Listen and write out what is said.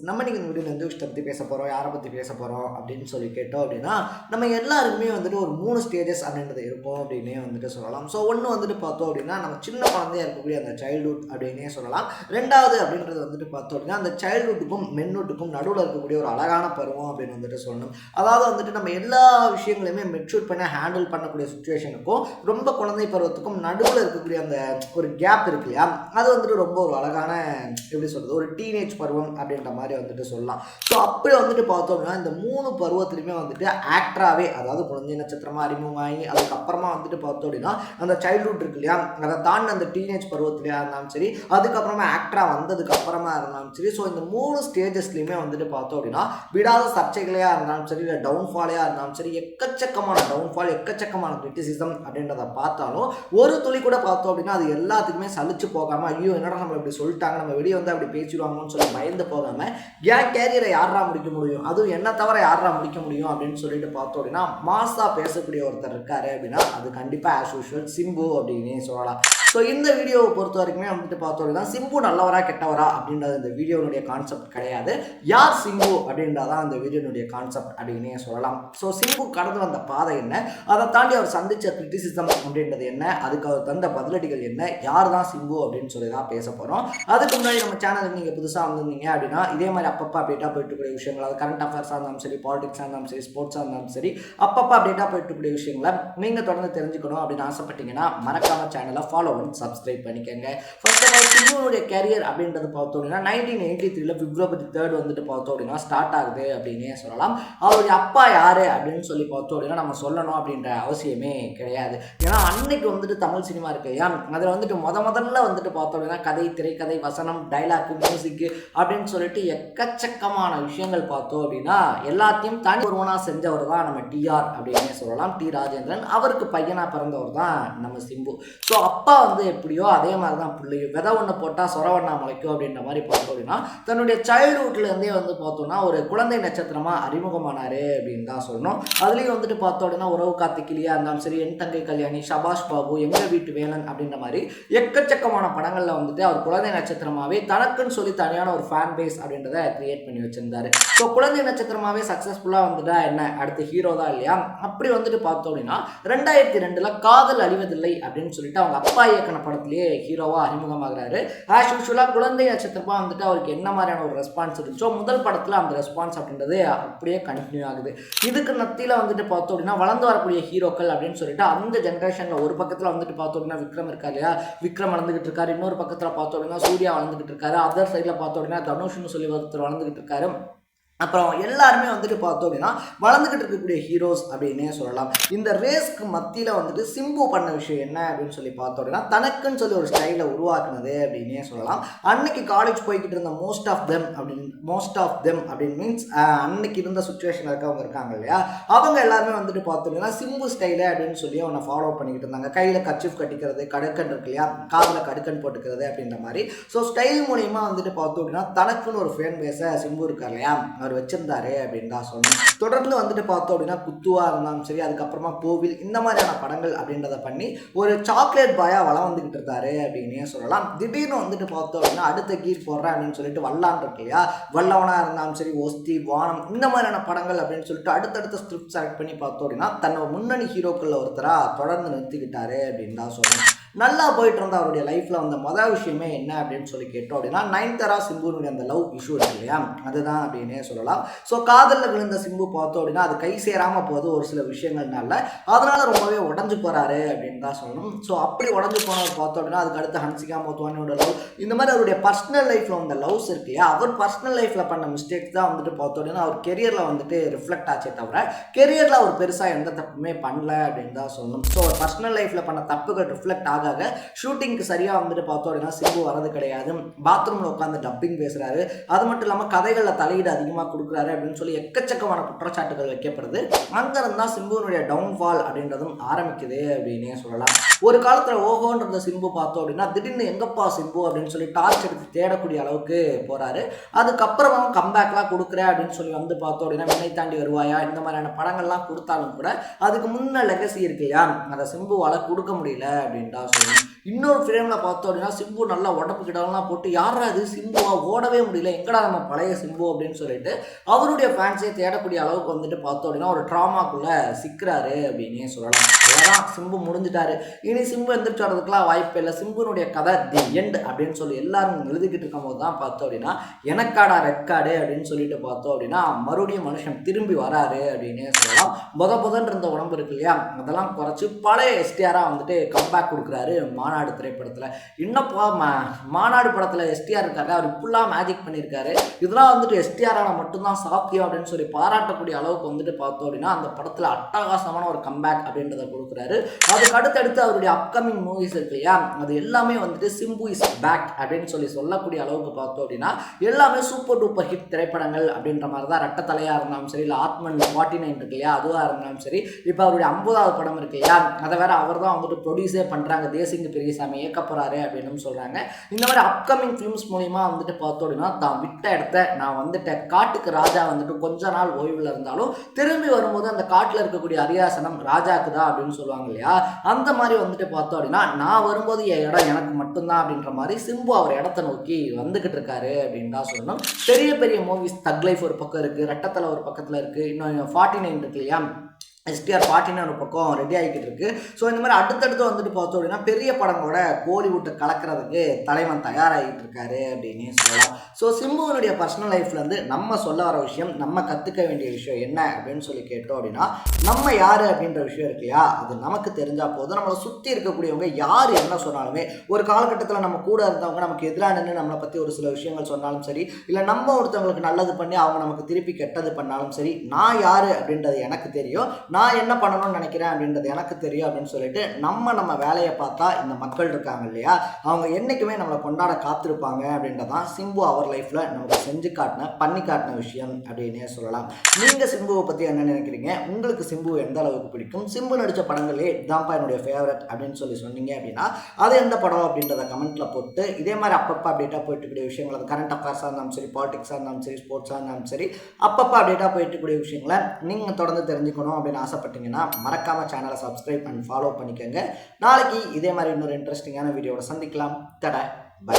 நம்ம நீங்கள் இந்த வீடியோவில் எந்த விஷயத்தை பற்றி பேச போகிறோம், யாரை பற்றி பேச போகிறோம் அப்படின்னு சொல்லி கேட்டோம் அப்படின்னா, நம்ம எல்லாருக்குமே வந்துட்டு ஒரு 3 ஸ்டேஜஸ் அப்படின்றது இருக்கும் அப்படின்னே வந்துட்டு சொல்லலாம். ஸோ ஒன்று வந்துட்டு பார்த்தோம் அப்படின்னா, நம்ம சின்ன குழந்தையாக இருக்கக்கூடிய அந்த சைல்டுஹுட் அப்படின்னே சொல்லலாம். ரெண்டாவது அப்படின்றது வந்துட்டு பார்த்தோம் அப்படின்னா, அந்த சைல்டுஹுட்டுக்கும் மென்ஹுட்டுக்கும் நடுவில் இருக்கக்கூடிய ஒரு அழகான பருவம் அப்படின்னு வந்துட்டு சொல்லணும். அதாவது வந்துட்டு நம்ம எல்லா விஷயங்களையுமே மெச்சூர் பண்ண ஹேண்டில் பண்ணக்கூடிய சுச்சுவேஷனுக்கும் ரொம்ப குழந்தை பருவத்துக்கும் நடுவில் இருக்கக்கூடிய அந்த ஒரு கேப் இருக்கு இல்லையா, அது வந்துட்டு ரொம்ப ஒரு அழகான எப்படி சொல்கிறது, ஒரு டீனேஜ் பருவம் அப்படின்ற மாதிரி வந்துட்டு சொல்லலாம். ஸோ அப்படி வந்துட்டு பார்த்தோம்னா இந்த 3 பருவத்திலுமே வந்துட்டு ஆக்டராகவே, அதாவது குழந்தை நட்சத்திரமாக அறிமுகமாகி அதுக்கப்புறமா வந்துட்டு பார்த்தோம் அப்படின்னா அந்த சைல்டுஹுட் இருக்கு இல்லையா, அதை தாண்டி அந்த டீனேஜ் பருவத்திலேயே இருந்தாலும் சரி, அதுக்கப்புறமா ஆக்டராக வந்ததுக்கு அப்புறமா இருந்தாலும் சரி, ஸோ இந்த 3 ஸ்டேஜஸ்லையுமே வந்துட்டு பார்த்தோம் அப்படின்னா விடாத சர்ச்சைகளையாக இருந்தாலும் சரி, இல்லை டவுன்ஃபாலையாக இருந்தாலும் சரி, எக்கச்சக்கமான டவுன்ஃபால், எக்கச்சக்கமான கிரிட்டிசிசம் அப்படின்றத பார்த்தாலும் ஒரு துளி கூட பார்த்தோம் அப்படின்னா அது எல்லாத்துக்குமே சலிச்சு போகாமல், ஐயோ என்னடா நம்மளை இப்படி சொல்லிட்டாங்க, நம்ம வெளியே வந்து அப்படி பேசிடுவாங்கன்னு சொல்லி பயந்து போகாமல், ஏன் கேரியரை யாரா முடிக்க முடியும், அதுவும் என்ன தவிர யாரா முடிக்க முடியும் அப்படின்னு சொல்லிட்டு பார்த்தோம் அப்படின்னா மாசா பேசக்கூடிய ஒருத்தர் இருக்காரு அப்படின்னா அது கண்டிப்பாக ஆஸ் யூஷுவல் சிம்பு அப்படின்னே சொல்லலாம். ஸோ இந்த வீடியோவை பொறுத்த வரைக்குமே வந்துட்டு பார்த்தோம் அப்படின்னா சிம்பு நல்லவரா கெட்டவரா அப்படின்றது இந்த வீடியோனுடைய கான்செப்ட் கிடையாது. யார் சிம்பு அப்படின்றதான் அந்த வீடியோனுடைய கான்செப்ட் அப்படின்னே சொல்லலாம். ஸோ சிம்பு கடந்து வந்த பாதை என்ன, அதை தாண்டி அவர் சந்தித்த கிரிட்டிசிசம் அப்படின்றது என்ன, அதுக்கு அவர் தந்த பதிலடிகள் என்ன, யார் தான் சிம்பு அப்படின்னு சொல்லி தான் பேச போகிறோம். அதுக்கு முன்னாடி நம்ம சேனலுக்கு நீங்கள் புதுசாக வந்திருந்தீங்க அப்படின்னா இதே மாதிரி அப்பப்போ அப்டேட்டாக போயிட்டுக்கூடிய விஷயங்கள், அது கரண்ட் அஃபேர்ஸாக இருந்தாலும் சரி, பாலிடிக்ஸாக இருந்தாலும் சரி, ஸ்போர்ட்ஸாக இருந்தாலும் சரி, அப்பப்போ அப்டேட்டாக போயிட்டுக்கூடிய விஷயங்களை நீங்கள் தொடர்ந்து தெரிஞ்சுக்கணும் அப்படின்னு ஆசைப்பட்டீங்கன்னா மறக்காம சேனலை ஃபாலோ பண்ணி சப்ஸ்கிரைப் பண்ணிக்கோங்க. ஃபர்ஸ்ட் ஆஃப் ஆல் சிம்புனுடைய கேரியர் அப்படின்றது பார்த்தோம் அப்படின்னா 1983 பிப்ரவரி 3 வந்துட்டு பார்த்தோம் அப்படின்னா ஸ்டார்ட் ஆகுது அப்படின்னே சொல்லலாம். அவருடைய அப்பா யார் அப்படின்னு சொல்லி பார்த்தோம் அப்படின்னா நம்ம சொல்லணும் அப்படின்ற அவசியமே கிடையாது. ஏன்னா அன்னைக்கு வந்துட்டு தமிழ் சினிமா இருக்கு இல்லையா, அதில் வந்துட்டு முதல்ல வந்துட்டு பார்த்தோம் அப்படின்னா கதை, திரைக்கதை, வசனம், டைலாக், மியூசிக் அப்படின்னு சொல்லிட்டு எக்கச்சக்கமான விஷயங்கள் பார்த்தோம் அப்படின்னா எல்லாத்தையும் தனி ஒருவனா செஞ்சவர் தான் நம்ம டிஆர் அப்படின்னே சொல்லலாம், டி ராஜேந்திரன். அவருக்கு பையனா பிறந்தவர் தான் நம்ம சிம்பு. ஸோ அப்பா வந்து எப்படியோ அதே மாதிரி தான் பிள்ளையும் விதை ஒன்று போட்டால் சொரவண்ணா முளைக்கும் அப்படின்ற மாதிரி பார்த்தோம் அப்படின்னா தன்னுடைய சைல்டுஹுட்லேருந்தே வந்து பார்த்தோம்னா ஒரு குழந்தை நட்சத்திரமாக அறிமுகமானாரு அப்படின்னு தான் சொல்லணும். அதுலேயும் வந்துட்டு பார்த்தோம் அப்படின்னா உறவு காத்து கிளியா இருந்தாலும் சரி, என் தங்கை கல்யாணி, சபாஷ் பாபு, எங்கள் வீட்டு வேலன் அப்படின்ற மாதிரி எக்கச்சக்கமான படங்களில் வந்துட்டு அவர் குழந்தை நட்சத்திரமாகவே தனக்குன்னு சொல்லி தனியான ஒரு ஃபேன் பேஸ் அப்படின்றத கிரியேட் பண்ணி வச்சிருந்தாரு. ஸோ குழந்தை நட்சத்திரமாகவே சக்ஸஸ்ஃபுல்லாக வந்துட்டா என்ன, அடுத்த ஹீரோ தான் இல்லையா. அப்படி வந்துட்டு பார்த்தோம் அப்படின்னா 2002 காதல் அழிவதில்லை அப்படின்னு சொல்லிட்டு அவங்க அப்பா இயக்கின படத்திலேயே ஹீரோவா அறிமுகமாகிறாரு. ஆஸ் யூஷுவலாக குழந்தை நட்சத்திரமா வந்துட்டு அவருக்கு என்ன மாதிரியான ஒரு ரெஸ்பான்ஸ் இருந்துச்சோ முதல் படத்தில் அந்த ரெஸ்பான்ஸ் அப்படின்றது அப்படியே கண்டினியூ ஆகுது. இதுக்கு மத்தியில் வந்துட்டு பார்த்தோம் அப்படின்னா வளர்ந்து வரக்கூடிய ஹீரோக்கள் அப்படின்னு சொல்லிட்டு அந்த ஜென்ரேஷனில் ஒரு பக்கத்தில் வந்துட்டு பார்த்தோம் அப்படின்னா விக்ரம் இருக்கா இல்லையா, விக்ரம் வளர்ந்துகிட்டு இருக்காரு, இன்னொரு பக்கத்தில் பார்த்தோம் அப்படின்னா சூர்யா வளர்ந்துகிட்டு இருக்காரு, அதர் சைடில் பார்த்தோம் அப்படின்னா தனுஷ்னு சொல்லி ஒருத்தர் வளர்ந்துகிட்டு இருக்காரு. அப்புறம் எல்லாருமே வந்துட்டு பார்த்தோம் அப்படின்னா வளர்ந்துகிட்டு இருக்கக்கூடிய ஹீரோஸ் அப்படின்னே சொல்லலாம். இந்த ரேஸ்க்கு மத்தியில் வந்துட்டு சிம்பு பண்ண விஷயம் என்ன அப்படின்னு சொல்லி பார்த்தோம் அப்படின்னா தனக்குன்னு சொல்லி ஒரு ஸ்டைலை உருவாக்குனது அப்படின்னே சொல்லலாம். அன்னைக்கு காலேஜ் போய்கிட்டு இருந்த மோஸ்ட் ஆஃப் தெம் அப்படின்னு மீன்ஸ் அன்னைக்கு இருந்த சுச்சுவேஷன் இருக்கவங்க இருக்காங்க இல்லையா, அவங்க எல்லாருமே வந்துட்டு பார்த்தோம் அப்படின்னா சிம்பு ஸ்டைலு அப்படின்னு சொல்லி அவனை ஃபாலோ பண்ணிக்கிட்டு இருந்தாங்க. கையில் கர்ச்சீஃப் கட்டிக்கிறது, கடுக்கன் இருக்கு இல்லையா, காதில் கடுக்கன் போட்டுக்கிறது அப்படின்ற மாதிரி. ஸோ ஸ்டைல் மூலியமாக வந்துட்டு பார்த்தோம் அப்படின்னா தனக்குன்னு ஒரு ஃபேன் பேஸை சிம்பு இருக்கார் இல்லையா வச்சிருந்தாரு அப்படின்னு தான் சொல்லணும். தொடர்ந்து வந்துட்டு பார்த்தோம் அப்படின்னா குத்துவா இருந்தாலும் சரி, அதுக்கப்புறமா கோவில், இந்த மாதிரியான படங்கள் அப்படின்றத பண்ணி ஒரு சாக்லேட் பாயா வளம் வந்துகிட்டு இருந்தாரு அப்படின்னே சொல்லலாம். திடீர்னு வந்துட்டு பார்த்தோம் அப்படின்னா அடுத்த கீர் போடுறேன் அப்படின்னு சொல்லிட்டு வல்லான் இருக்கு இல்லையா, வல்லவனா இருந்தாலும் சரி, ஒஸ்தி, வானம், இந்த மாதிரியான படங்கள் அப்படின்னு சொல்லிட்டு அடுத்தடுத்த ஸ்கிரிப்ட் செலக்ட் பண்ணி பார்த்தோம் அப்படின்னா தன்னோட முன்னணி ஹீரோக்கள் ஒருத்தரா தொடர்ந்து நிறுத்திக்கிட்டாரு அப்படின்னு தான் சொல்லணும். நல்லா போயிட்டு இருந்த அவருடைய லைஃப்ல வந்த மொதல் விஷயமே என்ன அப்படின்னு சொல்லி கேட்டோம் அப்படின்னா நயன்தாரா சிம்புனுடைய அந்த லவ் இஷ்யூ இருக்கு இல்லையா, அதுதான் அப்படின்னே சொல்லலாம். ஸோ காதலில் விழுந்த சிம்பு பார்த்தோம் அப்படின்னா அது கை சேராமல் போகுது ஒரு சில விஷயங்கள்னால, அதனால ரொம்பவே உடஞ்சு போறாரு அப்படின்னு தான் சொல்லணும். ஸோ அப்படி உடஞ்சு போனவர் பார்த்தோம் அப்படின்னா அதுக்கு அடுத்து ஹன்சிகா மோத்வானியோட லவ், இந்த மாதிரி அவருடைய பர்சனல் லைஃப்ல வந்த லவ்ஸ் இருக்கு இல்லையா, அவர் பர்சனல் லைஃப்ல பண்ண மிஸ்டேக்ஸ் தான் வந்துட்டு பார்த்தோம் அப்படின்னா அவர் கெரியர்ல வந்துட்டு ரிஃப்ளெக்ட் ஆச்சே தவிர கெரியர்ல அவர் பெருசா எந்த தப்புமே பண்ணல அப்படின்னு தான் சொல்லணும். ஸோ பர்சனல் லைஃப்ல பண்ண தப்புகள் ரிஃப்ளெக்ட் ஷூட்டிங்க்கு சரியா வந்துட்டு பார்த்தோம் அப்படின்னா சிம்பு வரது கிடையாது, பாத்ரூம்ல உட்காந்து டப்பிங் பேசுறாரு, அது மட்டும் இல்லாம கதைகள்ல தலையீடு அதிகமா கொடுக்குறாரு அப்படின்னு சொல்லி எக்கச்சக்கமான குற்றச்சாட்டுகள் வைக்கப்படுது. அங்க இருந்தா சிம்புனுடைய டவுன்ஃபால் அப்படின்றதும் ஆரம்பிக்குது அப்படின்னே சொல்லலாம். ஒரு காலத்துல ஓஹோன்ற சிம்பு பார்த்தோம் அப்படின்னா திடீர்னு எங்கப்பா சிம்பு அப்படின்னு சொல்லி டார்ச் எடுத்து தேடக்கூடிய அளவுக்கு போகிறாரு. அதுக்கப்புறமும் கம்பேக்லாம் கொடுக்குறேன் அப்படின்னு சொல்லி வந்து பார்த்தோம் அப்படின்னா விண்ணை தாண்டி வருவாயா இந்த மாதிரியான படங்கள்லாம் கொடுத்தாலும் கூட அதுக்கு முன்ன லெகசி இருக்கு இல்லையா, அதை சிம்புவால் கொடுக்க முடியல அப்படின்னு தான் சொல்லணும். இன்னொரு ஃப்ரேமில் பார்த்தோம் அப்படின்னா சிம்பு நல்லா உடம்பு கிடலாம் போட்டு யாரா அது சிம்புவா ஓடவே முடியல, எங்கடா நம்ம பழைய சிம்பு அப்படின்னு சொல்லிட்டு அவருடைய ஃபேன்ஸே தேடக்கூடிய அளவுக்கு வந்துட்டு பார்த்தோம் அப்படின்னா ஒரு ட்ராமாக்குள்ளே சிக்கிறாரு அப்படின்னே சொல்லலாம். அவ்வளோதான், சிம்பு முடிஞ்சிட்டாரு. இனி சிம்பு எந்திரிச்சு வரதுக்குலாம் வாய்ப்பு இல்லை. சிம்புனுடைய கதை தி எண்ட் அப்படின்னு சொல்லி எல்லாரும் எழுதிக்கிட்டு இருக்கும் போது தான் பார்த்தோம் அப்படின்னா எனக்காடா ரெக்கார்டு அப்படின்னு சொல்லிட்டு பார்த்தோம் அப்படின்னா மறுபடியும் மனுஷன் திரும்பி வராரு அப்படின்னே சொல்லலாம். புதன் இருந்த உடம்பு இருக்கு இல்லையா, அதெல்லாம் குறைச்சி பழைய எஸ்டிஆராக வந்துட்டு கம்பேக் கொடுக்குறாரு மாநாடு திரைப்படத்தில். இன்னப்போ மாநாடு படத்தில் எஸ்டிஆர் இருக்காரு, அவர் இப்படிலாம் மேஜிக் பண்ணியிருக்காரு, இதெல்லாம் வந்துட்டு எஸ்டிஆரால் மட்டும்தான் சாத்தியம் அப்படின்னு சொல்லி பாராட்டக்கூடிய அளவுக்கு வந்துட்டு பார்த்தோம் அப்படின்னா அந்த படத்தில் அட்டகாசமான ஒரு கம்பேக் அப்படின்றத கொடுக்குறாரு. அதுக்கு அடுத்தடுத்து அவருடைய அப்கமிங் மூவிஸ் இருக்கு இல்லையா, அது எல்லாமே வந்துட்டு சிம்பு இஸ் பேக் அப்படின்னு சொல்லக்கூடிய அளவுக்கு பார்த்தோம் அப்படின்னா எல்லாமே சூப்பர் டூப்பர் ஹிட் திரைப்படங்கள் அப்படின்ற மாதிரி தான். ரெட்டத்தலையாக இருந்தாலும் சரி, இல்லை ஆத்மன் 49 இருக்கு இல்லையா அதுவாக இருந்தாலும் சரி, இப்போ அவருடைய 50வது படம் இருக்கு இல்லையா அதை வேற அவர் தான் வந்துட்டு ப்ரொடியூஸே பண்ணுறாங்க, தேசிங்க பெரியசாமி இயக்க போகிறாரு அப்படின்னு சொல்கிறாங்க. இந்த மாதிரி அப்கமிங் ஃபிலிம்ஸ் மூலிமா வந்துட்டு பார்த்தோம் அப்படின்னா தான் விட்ட இடத்த நான் வந்துட்டேன், காட்டுக்கு ராஜா வந்துட்டு கொஞ்ச நாள் ஓய்வில் இருந்தாலும் திரும்பி வரும்போது அந்த காட்டில் இருக்கக்கூடிய அரியாசனம் ராஜாக்கு தான் அப்படின்னு சொல்லுவாங்க இல்லையா, அந்த மாதிரி வந்துட்டு பார்த்தோம் அப்படின்னா நான் வரும்போது என் இடம் எனக்கு மட்டும்தான் அப்படின்ற மாதிரி சிம்பு அவர் இடத்த நோக்கி வந்துகிட்டு இருக்காரு அப்படின்னு தான் சொல்லணும். பெரிய பெரிய மூவிஸ் தக் லைஃப் ஒரு பக்கம் இருக்குது, ரெட்டத்தலை ஒரு பக்கத்தில் இருக்குது, இன்னும் 49 இருக்கு இல்லையா எஸ்டிஆர் 49 ஒரு பக்கம் ரெடி ஆகிக்கிட்டு இருக்கு. ஸோ இந்த மாதிரி அடுத்தடுத்து வந்துட்டு பார்த்தோம் அப்படின்னா பெரிய படங்களோட கோலிவுட்டை கலக்கிறதுக்கு தலைவன் தயாராகிட்டு இருக்காரு அப்படின்னு சொல்லலாம். ஸோ சிம்புவனுடைய பர்சனல் லைஃப்லேருந்து நம்ம சொல்ல வர விஷயம், நம்ம கற்றுக்க வேண்டிய விஷயம் என்ன அப்படின்னு சொல்லி கேட்டோம் அப்படின்னா நம்ம யார் அப்படின்ற விஷயம் இருக்கு இல்லையா, அது நமக்கு தெரிஞ்சால் போதும். நம்மளை சுற்றி இருக்கக்கூடியவங்க யார் என்ன சொன்னாலுமே, ஒரு காலகட்டத்தில் நம்ம கூட இருந்தவங்க நமக்கு எதிராக நின்று நம்மளை பற்றி ஒரு சில விஷயங்கள் சொன்னாலும் சரி, இல்லை நம்ம ஒருத்தவங்களுக்கு நல்லது பண்ணி அவங்க நமக்கு திருப்பி கெட்டது பண்ணாலும் சரி, நான் யார் அப்படின்றது எனக்கு தெரியும், நான் என்ன பண்ணணும்னு நினைக்கிறேன் அப்படின்றது எனக்கு தெரியும் அப்படின்னு சொல்லிட்டு நம்ம வேலையை பார்த்தா இந்த மக்கள் இருக்காங்க இல்லையா, அவங்க என்றைக்குமே நம்மளை கொண்டாட காத்திருப்பாங்க அப்படின்றதான் சிம்பு அவர் லைஃப்பில் நமக்கு செஞ்சு பண்ணி காட்டின விஷயம் அப்படின்னே சொல்லலாம். நீங்கள் சிம்புவை பற்றி என்ன நினைக்கிறீங்க? உங்களுக்கு சிம்பு எந்த அளவுக்கு பிடிக்கும்? சிம்பு நடித்த படங்களே இதான்ப்பா என்னுடைய ஃபேவரட் அப்படின்னு சொல்லி சொன்னீங்க அப்படின்னா அது எந்த படம் அப்படின்றத கமெண்ட்டில் போட்டு இதே மாதிரி அப்பப்போ அப்டேட்டாக போயிட்டுக்கூடிய விஷயங்கள், அது கரண்ட் அஃபேர்ஸாக இருந்தாலும் சரி, பாலிடிக்ஸாக இருந்தாலும் சரி, ஸ்போர்ட்ஸாக இருந்தாலும் சரி, அப்பப்போ அப்டேட்டாக போயிட்டுக்கூடிய விஷயங்களை நீங்கள் தொடர்ந்து தெரிஞ்சுக்கணும் அப்படின்னு ஆசைப்பட்டீங்கன்னா மறக்காம சேனலை சப்ஸ்கிரைப் அண்ட் ஃபாலோ பண்ணிக்கோங்க. நாளைக்கு இதே மாதிரி இன்னொரு இன்ட்ரெஸ்டிங்கான வீடியோட சந்திக்கலாம். தட பை.